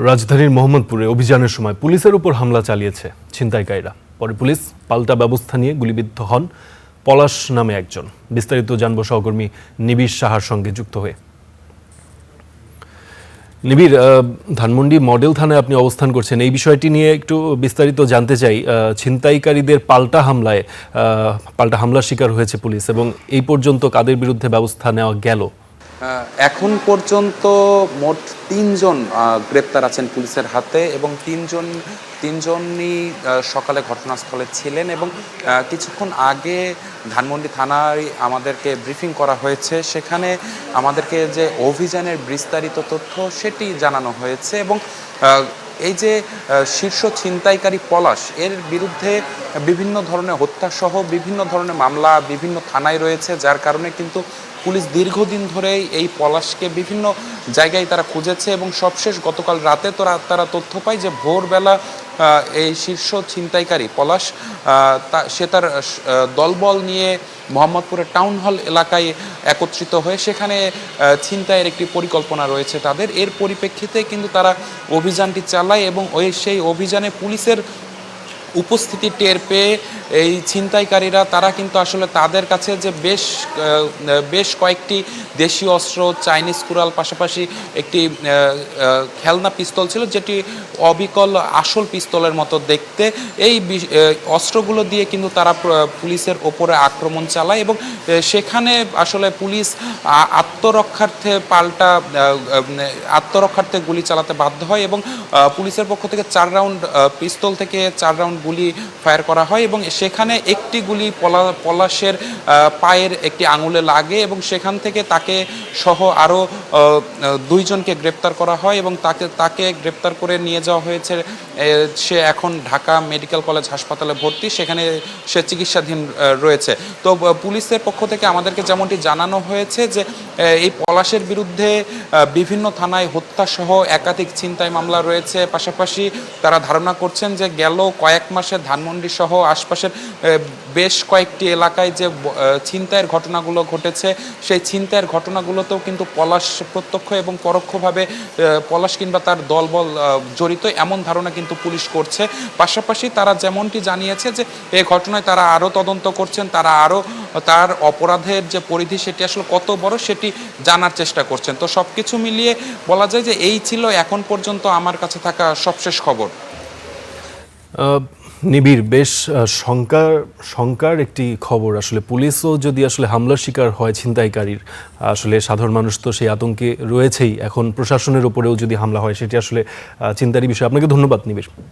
রাজধানীর মোহাম্মদপুরে অভিযানের সময় পুলিশের উপর হামলা চালিয়েছে ছিনতাইকারীরা। পরে পুলিশ পাল্টা ব্যবস্থা নিয়ে গুলিবিদ্ধ হন পলাশ নামে একজন। বিস্তারিত জানবো সহকর্মী নিবিড় সাহার সঙ্গে যুক্ত হয়ে। নিবিড়, ধানমন্ডি মডেল থানায় আপনি অবস্থান করছেন, এই বিষয়টি নিয়ে একটু বিস্তারিত জানতে চাই। ছিনতাইকারীদের পাল্টা হামলার শিকার হয়েছে পুলিশ, এবং এই পর্যন্ত কাদের বিরুদ্ধে ব্যবস্থা নেওয়া গেল? এখন পর্যন্ত মোট ৩ জন গ্রেপ্তার আছেন পুলিশের হাতে, এবং তিনজনই সকালে ঘটনাস্থলে ছিলেন। এবং কিছুক্ষণ আগে ধানমন্ডি থানায় আমাদেরকে ব্রিফিং করা হয়েছে, সেখানে আমাদেরকে যে অভিযানের বিস্তারিত তথ্য সেটি জানানো হয়েছে। এবং এই যে শীর্ষ ছিনতাইকারী পলাশ, এর বিরুদ্ধে বিভিন্ন ধরনের হত্যাসহ বিভিন্ন ধরনের মামলা বিভিন্ন থানায় রয়েছে, যার কারণে কিন্তু পুলিশ দীর্ঘদিন ধরেই এই পলাশকে বিভিন্ন জায়গায় তারা খুঁজেছে। এবং সবশেষ গতকাল রাতে তারা তথ্য পায় যে ভোরবেলা এই শীর্ষ ছিনতাইকারী পলাশ সে তার দলবল নিয়ে মোহাম্মদপুরের টাউন হল এলাকায় একত্রিত হয়ে সেখানে ছিনতাইয়ের একটি পরিকল্পনা রয়েছে তাদের। এর পরিপ্রেক্ষিতে কিন্তু তারা অভিযানটি চালায়, এবং সেই অভিযানে পুলিশের উপস্থিতি টের পেয়ে এই ছিনতাইকারীরা তারা কিন্তু আসলে তাদের কাছে যে বেশ কয়েকটি দেশীয় অস্ত্র, চাইনিজ কুড়াল, পাশাপাশি একটি খেলনা পিস্তল ছিল, যেটি অবিকল আসল পিস্তলের মতো দেখতে। এই অস্ত্রগুলো দিয়ে কিন্তু তারা পুলিশের ওপরে আক্রমণ চালায়, এবং সেখানে আসলে পুলিশ আত্মরক্ষার্থে গুলি চালাতে বাধ্য হয়। এবং পুলিশের পক্ষ থেকে 4 রাউন্ড পিস্তল থেকে 4 রাউন্ড গুলি ফায়ার করা হয়, এবং সেখানে একটি গুলি পলাশের পায়ের একটি আঙুলে লাগে, এবং সেখান থেকে তাকে সহ আরও 2 জনকে গ্রেপ্তার করা হয়। এবং তাকে গ্রেপ্তার করে নিয়ে যাওয়া হয়েছে। সে এখন ঢাকা মেডিকেল কলেজ হাসপাতালে ভর্তি, সেখানে সে চিকিৎসাধীন রয়েছে। তো পুলিশের পক্ষ থেকে আমাদেরকে যেমনটি জানানো হয়েছে যে এই পলাশের বিরুদ্ধে বিভিন্ন থানায় হত্যাসহ একাধিক ছিনতাই মামলা রয়েছে। পাশাপাশি তারা ধারণা করছেন যে গেল কয়েক মাসে ধানমন্ডি সহ আশপাশের বেশ কয়েকটি এলাকায় যে ছিনতাইয়ের ঘটনাগুলো ঘটেছে, সেই ছিনতাইয়ের ঘটনাগুলোতেও কিন্তু পলাশ প্রত্যক্ষ এবং পরোক্ষভাবে পলাশ কিংবা তার দলবল জড়িত, এমন ধারণা কিন্তু পুলিশ করছে। পাশাপাশি তারা যেমনটি জানিয়েছে যে এই ঘটনায় তারা আরও তদন্ত করছেন, তারা আরও তার অপরাধের যে পরিধি সেটি আসলে কত বড় সেটি জানার চেষ্টা করছেন। তো সব কিছু মিলিয়ে বলা যায় যে এই ছিল এখন পর্যন্ত আমার কাছে থাকা সবশেষ খবর। নিবিড়, বেশ শঙ্কার একটি খবর। আসলে পুলিশও যদি আসলে হামলার শিকার হয় ছিনতাইকারীর, আসলে সাধারণ মানুষ তো সেই আতঙ্কে রয়েছেই। এখন প্রশাসনের উপরেও যদি হামলা হয়, সেটি আসলে চিন্তারই বিষয়। আপনাকে ধন্যবাদ নিবিড়।